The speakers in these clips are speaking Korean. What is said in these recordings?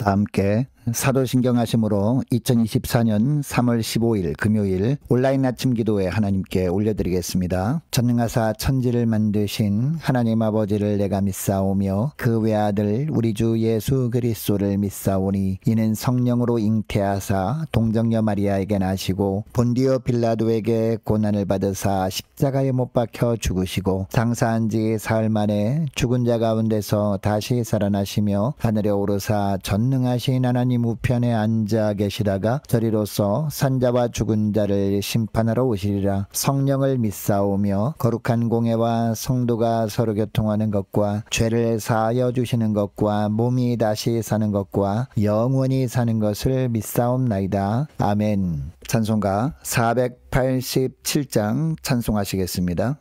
다 함께 사도신경 하심으로 2024년 3월 15일 금요일 온라인 아침 기도회 하나님께 올려드리겠습니다. 전능하사 천지를 만드신 하나님 아버지를 내가 믿사오며 그 외아들 우리 주 예수 그리스도를 믿사오니 이는 성령으로 잉태하사 동정녀 마리아에게 나시고 본디오 빌라도에게 고난을 받으사 십자가에 못 박혀 죽으시고 장사한 지 사흘 만에 죽은 자 가운데서 다시 살아나시며 하늘에 오르사 전능하신 하나님 우편에 앉아 계시다가 저리로서 산자와 죽은 자를 심판하러 오시리라. 성령을 믿사오며 거룩한 공회와 성도가 서로 교통하는 것과 죄를 사하여 주시는 것과 몸이 다시 사는 것과 영원히 사는 것을 믿사옵나이다. 아멘. 찬송가 487장 찬송하시겠습니다.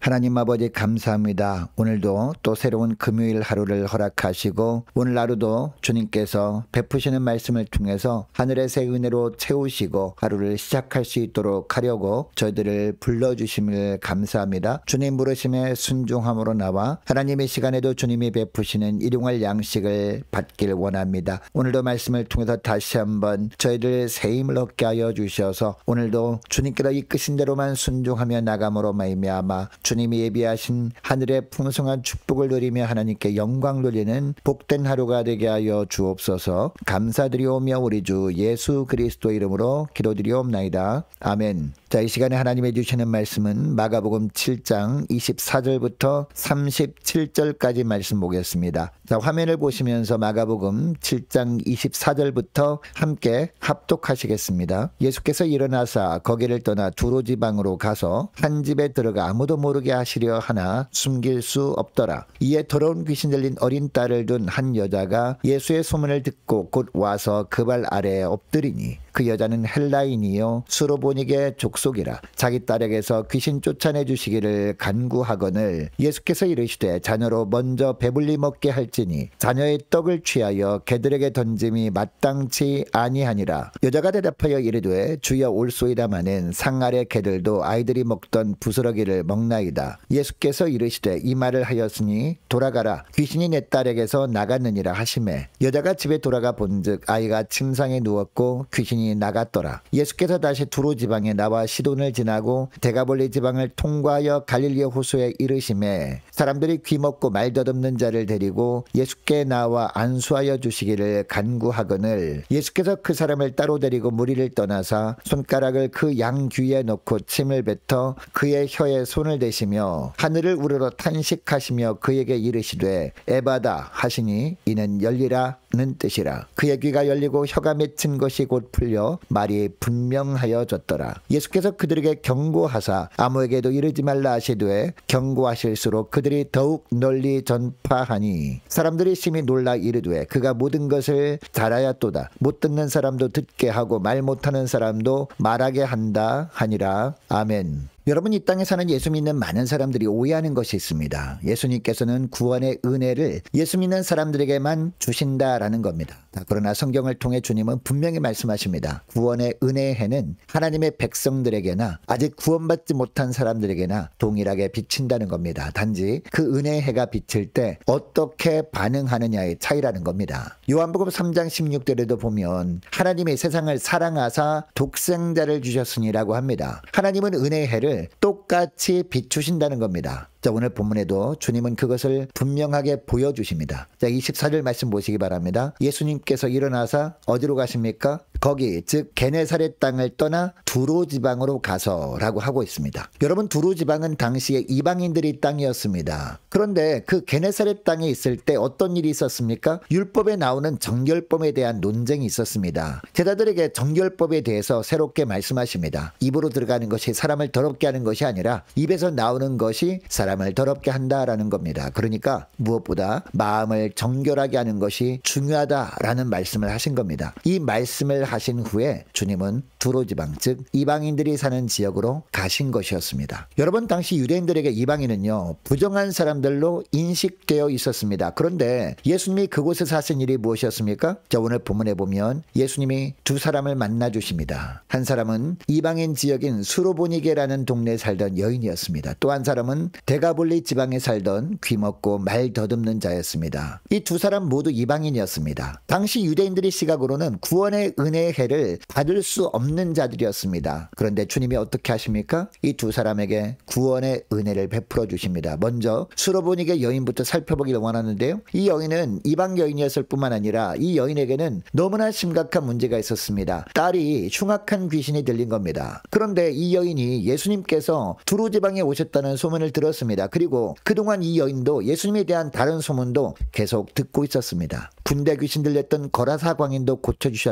하나님 아버지 감사합니다. 오늘도 또 새로운 금요일 하루를 허락하시고 오늘 하루도 주님께서 베푸시는 말씀을 통해서 하늘의 새 은혜로 채우시고 하루를 시작할 수 있도록 하려고 저희들을 불러주심을 감사합니다. 주님 부르심에 순종함으로 나와 하나님의 시간에도 주님이 베푸시는 일용할 양식을 받길 원합니다. 오늘도 말씀을 통해서 다시 한번 저희들 새 힘을 얻게 하여 주셔서 오늘도 주님께로 이끄신 대로만 순종하며 나감으로 말미암아 주님이 예비하신 하늘의 풍성한 축복을 누리며 하나님께 영광 돌리는 복된 하루가 되게 하여 주옵소서. 감사드리오며 우리 주 예수 그리스도 이름으로 기도드리옵나이다. 아멘. 자, 이 시간에 하나님이 주시는 말씀은 마가복음 7장 24절부터 37절까지 말씀 보겠습니다. 자, 화면을 보시면서 마가복음 7장 24절부터 함께 합독하시겠습니다. 예수께서 일어나사 거기를 떠나 두로 지방으로 가서 한 집에 들어가 아무도 모르게 하시려 하나 숨길 수 없더라. 이에 더러운 귀신 들린 어린 딸을 둔 한 여자가 예수의 소문을 듣고 곧 와서 그 발 아래에 엎드리니 그 여자는 헬라인이요 수로보닉의 족속이라. 자기 딸에게서 귀신 쫓아내 주시기를 간구하거늘 예수께서 이르시되 자녀로 먼저 배불리 먹게 할지니 자녀의 떡을 취하여 개들에게 던짐이 마땅치 아니하니라. 여자가 대답하여 이르되 주여 올소이다마는 상 아래 개들도 아이들이 먹던 부스러기를 먹나이다. 예수께서 이르시되 이 말을 하였으니 돌아가라. 귀신이 내 딸에게서 나갔느니라 하시매 여자가 집에 돌아가 본즉 아이가 침상에 누웠고 귀신이 귀신이 나갔더라. 예수께서 다시 두로 지방에 나와 시돈을 지나고 데가볼리 지방을 통과하여 갈릴리 호수에 이르심에 사람들이 귀먹고 말 더듬는 자를 데리고 예수께 나와 안수하여 주시기를 간구하거늘 예수께서 그 사람을 따로 데리고 무리를 떠나사 손가락을 그 양 귀에 넣고 침을 뱉어 그의 혀에 손을 대시며 하늘을 우러러 탄식하시며 그에게 이르시되 에바다 하시니 이는 열리라는 뜻이라. 그의 귀가 열리고 혀가 맺힌 것이 곧 풀려 말이 분명하여졌더라. 예수께서 그들에게 경고하사 아무에게도 이르지 말라 하시되 경고하실수록 그들이 더욱 널리 전파하니 사람들이 심히 놀라 이르되 그가 모든 것을 잘하였도다. 못 듣는 사람도 듣게 하고 말 못하는 사람도 말하게 한다 하니라. 아멘. 여러분, 이 땅에 사는 예수 믿는 많은 사람들이 오해하는 것이 있습니다. 예수님께서는 구원의 은혜를 예수 믿는 사람들에게만 주신다라는 겁니다. 그러나 성경을 통해 주님은 분명히 말씀하십니다. 구원의 은혜의 해는 하나님의 백성들에게나 아직 구원받지 못한 사람들에게나 동일하게 비친다는 겁니다. 단지 그 은혜의 해가 비칠 때 어떻게 반응하느냐의 차이라는 겁니다. 요한복음 3장 16절에도 보면 하나님이 세상을 사랑하사 독생자를 주셨으니라고 합니다. 하나님은 은혜의 해를 똑같이 비추신다는 겁니다. 자, 오늘 본문에도 주님은 그것을 분명하게 보여주십니다. 자, 24절 말씀 보시기 바랍니다. 예수님께서 일어나사 어디로 가십니까? 거기 즉 게네사렛 땅을 떠나 두로 지방으로 가서라고 하고 있습니다. 여러분, 두로 지방은 당시에 이방인들이 땅이었습니다. 그런데 그 게네사렛 땅에 있을 때 어떤 일이 있었습니까? 율법에 나오는 정결법에 대한 논쟁이 있었습니다. 제자들에게 정결법에 대해서 새롭게 말씀하십니다. 입으로 들어가는 것이 사람을 더럽게 하는 것이 아니라 입에서 나오는 것이 사람을 더럽게 한다라는 겁니다. 그러니까 무엇보다 마음을 정결하게 하는 것이 중요하다라는 말씀을 하신 겁니다. 이 말씀을 하신 후에 주님은 두로 지방 즉 이방인들이 사는 지역으로 가신 것이었습니다. 여러분, 당시 유대인들에게 이방인은요 부정한 사람들로 인식되어 있었습니다. 그런데 예수님이 그곳에서 하신 일이 무엇이었습니까? 자, 오늘 본문에 보면 예수님이 두 사람을 만나 주십니다. 한 사람은 이방인 지역인 수로보니게라는 동네에 살던 여인이었습니다. 또 한 사람은 데가볼리 지방에 살던 귀먹고 말 더듬는 자였습니다. 이 두 사람 모두 이방인이었습니다. 당시 유대인들의 시각으로는 구원의 은혜의 해를 받을 수 없는 자들이었습니다. 그런데 주님이 어떻게 하십니까? 이 두 사람에게 구원의 은혜를 베풀어 주십니다. 먼저 수로보니게 여인부터 살펴보기를 원하는데요. 이 여인은 이방 여인이었을 뿐만 아니라 이 여인에게는 너무나 심각한 문제가 있었습니다. 딸이 흉악한 귀신이 들린 겁니다. 그런데 이 여인이 예수님께서 두로 지방에 오셨다는 소문을 들었습니다. 그리고 그동안 이 여인도 예수님에 대한 다른 소문도 계속 듣고 있었습니다. 군대 귀신 들렸던 거라사 광인도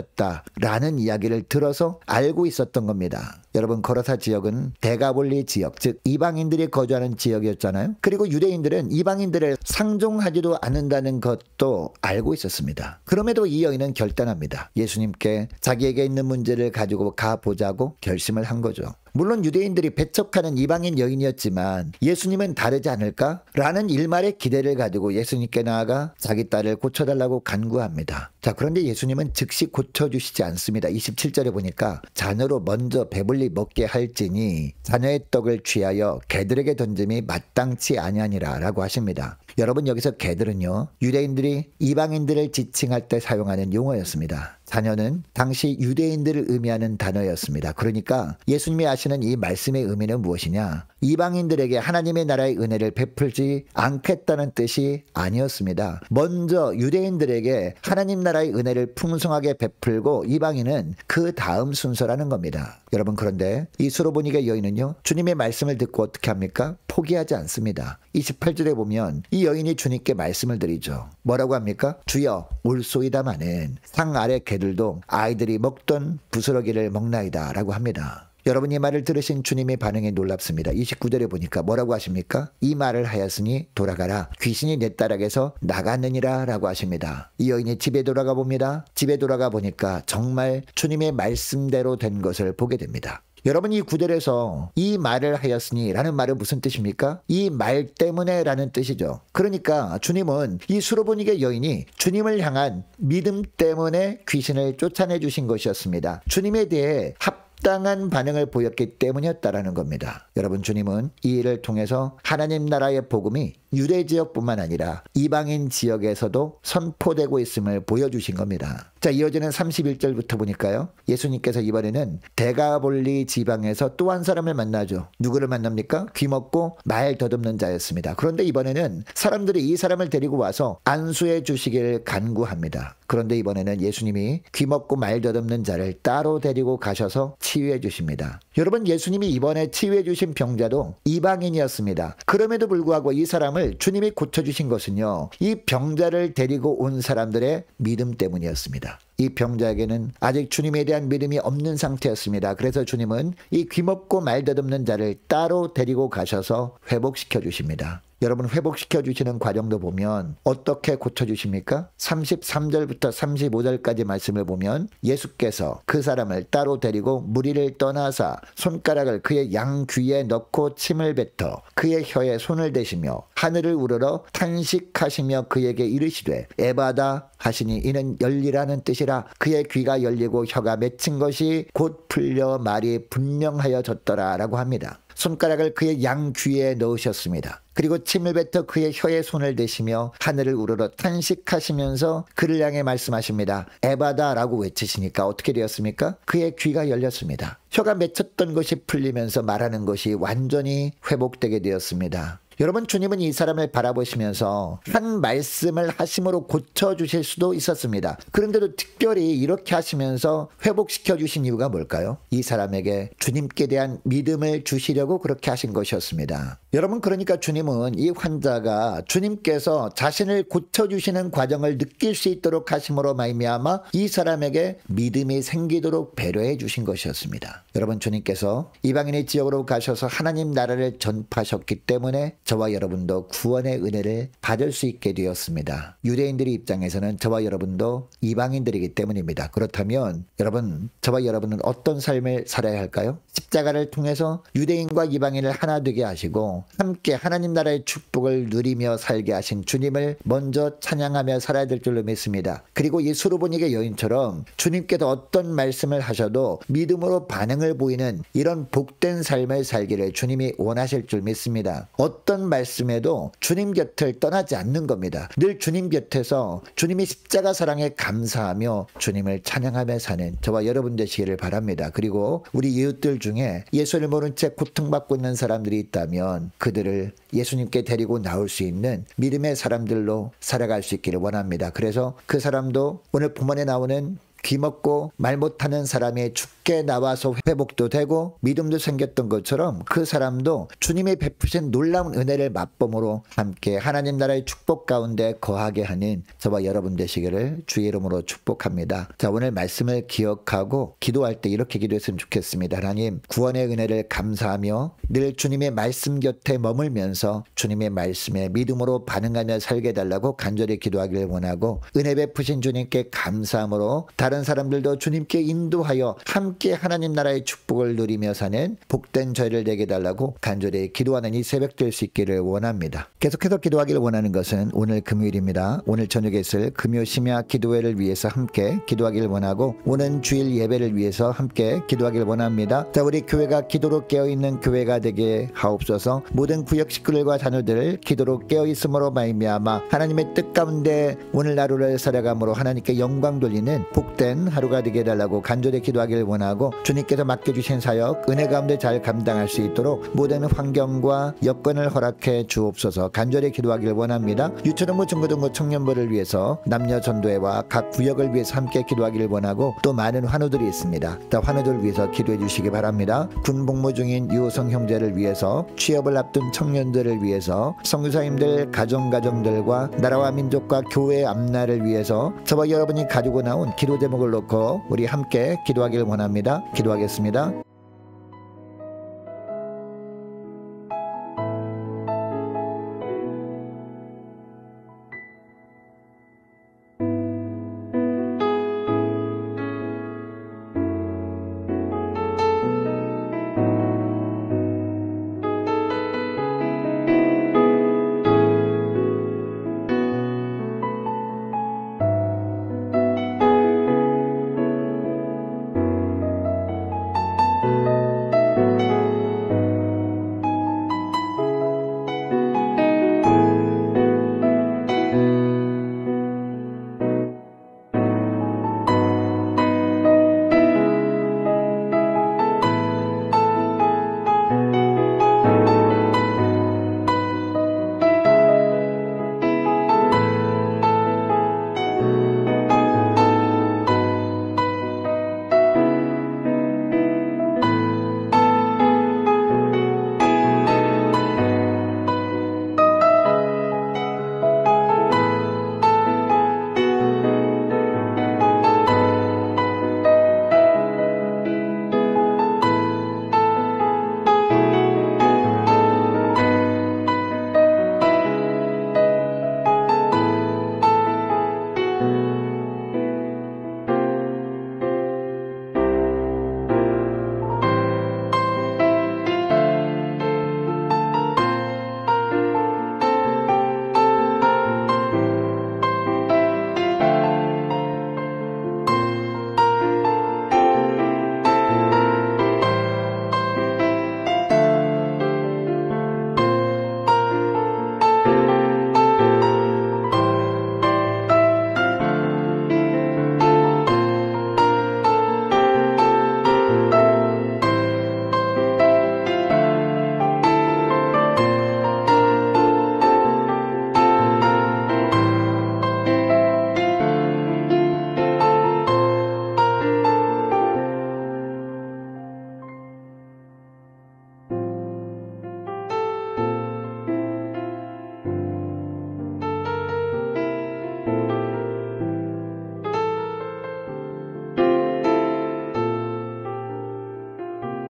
고쳐주셨다라는 이야기를 들어서 알고 있었던 겁니다. 여러분, 거라사 지역은 데가볼리 지역, 즉 이방인들이 거주하는 지역이었잖아요. 그리고 유대인들은 이방인들을 상종하지도 않는다는 것도 알고 있었습니다. 그럼에도 이 여인은 결단합니다. 예수님께 자기에게 있는 문제를 가지고 가보자고 결심을 한 거죠. 물론 유대인들이 배척하는 이방인 여인이었지만 예수님은 다르지 않을까? 라는 일말의 기대를 가지고 예수님께 나아가 자기 딸을 고쳐달라고 간구합니다. 자, 그런데 예수님은 즉시 고쳐주시지 않습니다. 27절에 보니까 자녀로 먼저 배불리 먹게 할지니 자녀의 떡을 취하여 개들에게 던짐이 마땅치 아니하니라 라고 하십니다. 여러분, 여기서 개들은요 유대인들이 이방인들을 지칭할 때 사용하는 용어였습니다. 자녀는 당시 유대인들을 의미하는 단어였습니다. 그러니까 예수님이 하시는 이 말씀의 의미는 무엇이냐? 이방인들에게 하나님의 나라의 은혜를 베풀지 않겠다는 뜻이 아니었습니다. 먼저 유대인들에게 하나님 나라의 은혜를 풍성하게 베풀고 이방인은 그 다음 순서라는 겁니다. 여러분, 그런데 이 수로보니게 여인은요 주님의 말씀을 듣고 어떻게 합니까? 포기하지 않습니다. 28절에 보면 이 여인이 주님께 말씀을 드리죠. 뭐라고 합니까? 주여, 올소이다마는 상 아래 개들도 아이들이 먹던 부스러기를 먹나이다 라고 합니다. 여러분, 이 말을 들으신 주님의 반응이 놀랍습니다. 29절에 보니까 뭐라고 하십니까? 이 말을 하였으니 돌아가라. 귀신이 내 딸에게서 나갔느니라 라고 하십니다. 이 여인이 집에 돌아가 봅니다. 집에 돌아가 보니까 정말 주님의 말씀대로 된 것을 보게 됩니다. 여러분, 이 구절에서 이 말을 하였으니 라는 말은 무슨 뜻입니까? 이 말 때문에 라는 뜻이죠. 그러니까 주님은 이 수로보니게 여인이 주님을 향한 믿음 때문에 귀신을 쫓아내 주신 것이었습니다. 주님에 대해 합당한 반응을 보였기 때문이었다라는 겁니다. 여러분, 주님은 이 일을 통해서 하나님 나라의 복음이 유대 지역뿐만 아니라 이방인 지역에서도 선포되고 있음을 보여주신 겁니다. 자, 이어지는 31절부터 보니까요, 예수님께서 이번에는 데가볼리 지방에서 또 한 사람을 만나죠. 누구를 만납니까? 귀먹고 말 더듬는 자였습니다. 그런데 이번에는 사람들이 이 사람을 데리고 와서 안수해 주시길 간구합니다. 그런데 이번에는 예수님이 귀먹고 말 더듬는 자를 따로 데리고 가셔서 치유해 주십니다. 여러분, 예수님이 이번에 치유해 주신 병자도 이방인이었습니다. 그럼에도 불구하고 이 사람을 주님이 고쳐주신 것은요, 이 병자를 데리고 온 사람들의 믿음 때문이었습니다. 이 병자에게는 아직 주님에 대한 믿음이 없는 상태였습니다. 그래서 주님은 이 귀먹고 말 더듬는 자를 따로 데리고 가셔서 회복시켜 주십니다. 여러분, 회복시켜 주시는 과정도 보면 어떻게 고쳐주십니까? 33절부터 35절까지 말씀을 보면 예수께서 그 사람을 따로 데리고 무리를 떠나사 손가락을 그의 양귀에 넣고 침을 뱉어 그의 혀에 손을 대시며 하늘을 우러러 탄식하시며 그에게 이르시되 에바다 하시니 이는 열리라는 뜻이라. 그의 귀가 열리고 혀가 맺힌 것이 곧 풀려 말이 분명하여졌더라 라고 합니다. 손가락을 그의 양귀에 넣으셨습니다. 그리고 침을 뱉어 그의 혀에 손을 대시며 하늘을 우러러 탄식하시면서 그를 향해 말씀하십니다. 에바다라고 외치시니까 어떻게 되었습니까? 그의 귀가 열렸습니다. 혀가 맺혔던 것이 풀리면서 말하는 것이 완전히 회복되게 되었습니다. 여러분, 주님은 이 사람을 바라보시면서 한 말씀을 하심으로 고쳐주실 수도 있었습니다. 그런데도 특별히 이렇게 하시면서 회복시켜 주신 이유가 뭘까요? 이 사람에게 주님께 대한 믿음을 주시려고 그렇게 하신 것이었습니다. 여러분, 그러니까 주님은 이 환자가 주님께서 자신을 고쳐주시는 과정을 느낄 수 있도록 하심으로 말미암아 이 사람에게 믿음이 생기도록 배려해 주신 것이었습니다. 여러분, 주님께서 이방인의 지역으로 가셔서 하나님 나라를 전파하셨기 때문에 저와 여러분도 구원의 은혜를 받을 수 있게 되었습니다. 유대인들의 입장에서는 저와 여러분도 이방인들이기 때문입니다. 그렇다면 여러분, 저와 여러분은 어떤 삶을 살아야 할까요? 십자가를 통해서 유대인과 이방인을 하나 되게 하시고 함께 하나님 나라의 축복을 누리며 살게 하신 주님을 먼저 찬양하며 살아야 될 줄로 믿습니다. 그리고 이 수르보니게 여인처럼 주님께서 어떤 말씀을 하셔도 믿음으로 반응을 보이는 이런 복된 삶을 살기를 주님이 원하실 줄 믿습니다. 어떤 말씀에도 주님 곁을 떠나지 않는 겁니다. 늘 주님 곁에서 주님이 십자가 사랑에 감사하며 주님을 찬양하며 사는 저와 여러분 되시기를 바랍니다. 그리고 우리 이웃들 중에 예수를 모른 채 고통받고 있는 사람들이 있다면 그들을 예수님께 데리고 나올 수 있는 믿음의 사람들로 살아갈 수 있기를 원합니다. 그래서 그 사람도 오늘 본문에 나오는 귀먹고 말 못하는 사람이 죽게 나와서 회복도 되고 믿음도 생겼던 것처럼 그 사람도 주님이 베푸신 놀라운 은혜를 맛봄으로 함께 하나님 나라의 축복 가운데 거하게 하는 저와 여러분 되시기를 주의 이름으로 축복합니다. 자, 오늘 말씀을 기억하고 기도할 때 이렇게 기도했으면 좋겠습니다. 하나님, 구원의 은혜를 감사하며 늘 주님의 말씀 곁에 머물면서 주님의 말씀에 믿음으로 반응하며 살게 해달라고 간절히 기도하기를 원하고 은혜 베푸신 주님께 감사함으로 다른 사람들도 주님께 인도하여 함께 하나님 나라의 축복을 누리며 사는 복된 저희를 되게 해달라고 간절히 기도하는 이 새벽 될 수 있기를 원합니다. 계속해서 기도하기를 원하는 것은 오늘 금요일입니다. 오늘 저녁에 있을 금요 심야 기도회를 위해서 함께 기도하기를 원하고 오는 주일 예배를 위해서 함께 기도하기를 원합니다. 자, 우리 교회가 기도로 깨어있는 교회가 되게 하옵소서. 모든 구역 식구들과 자녀들 기도로 깨어있음으로 말미암아 하나님의 뜻 가운데 오늘 하루를 살아감으로 하나님께 영광 돌리는 복된 하루가 되게 해달라고 간절히 기도하기를 원하고 주님께서 맡겨주신 사역 은혜 가운데 잘 감당할 수 있도록 모든 환경과 여건을 허락해 주옵소서. 간절히 기도하기를 원합니다. 유초등부 중고등부 청년부를 위해서 남녀 전도회와 각 구역을 위해서 함께 기도하기를 원하고 또 많은 환우들이 있습니다. 다 환우들을 위해서 기도해 주시기 바랍니다. 군 복무 중인 유호성 형제를 위해서 취업을 앞둔 청년들을 위해서 선교사님들 가정들과 나라와 민족과 교회의 앞날을 위해서 저와 여러분이 가지고 나온 기도 제목을 놓고 우리 함께 기도하기를 원합니다. 기도하겠습니다.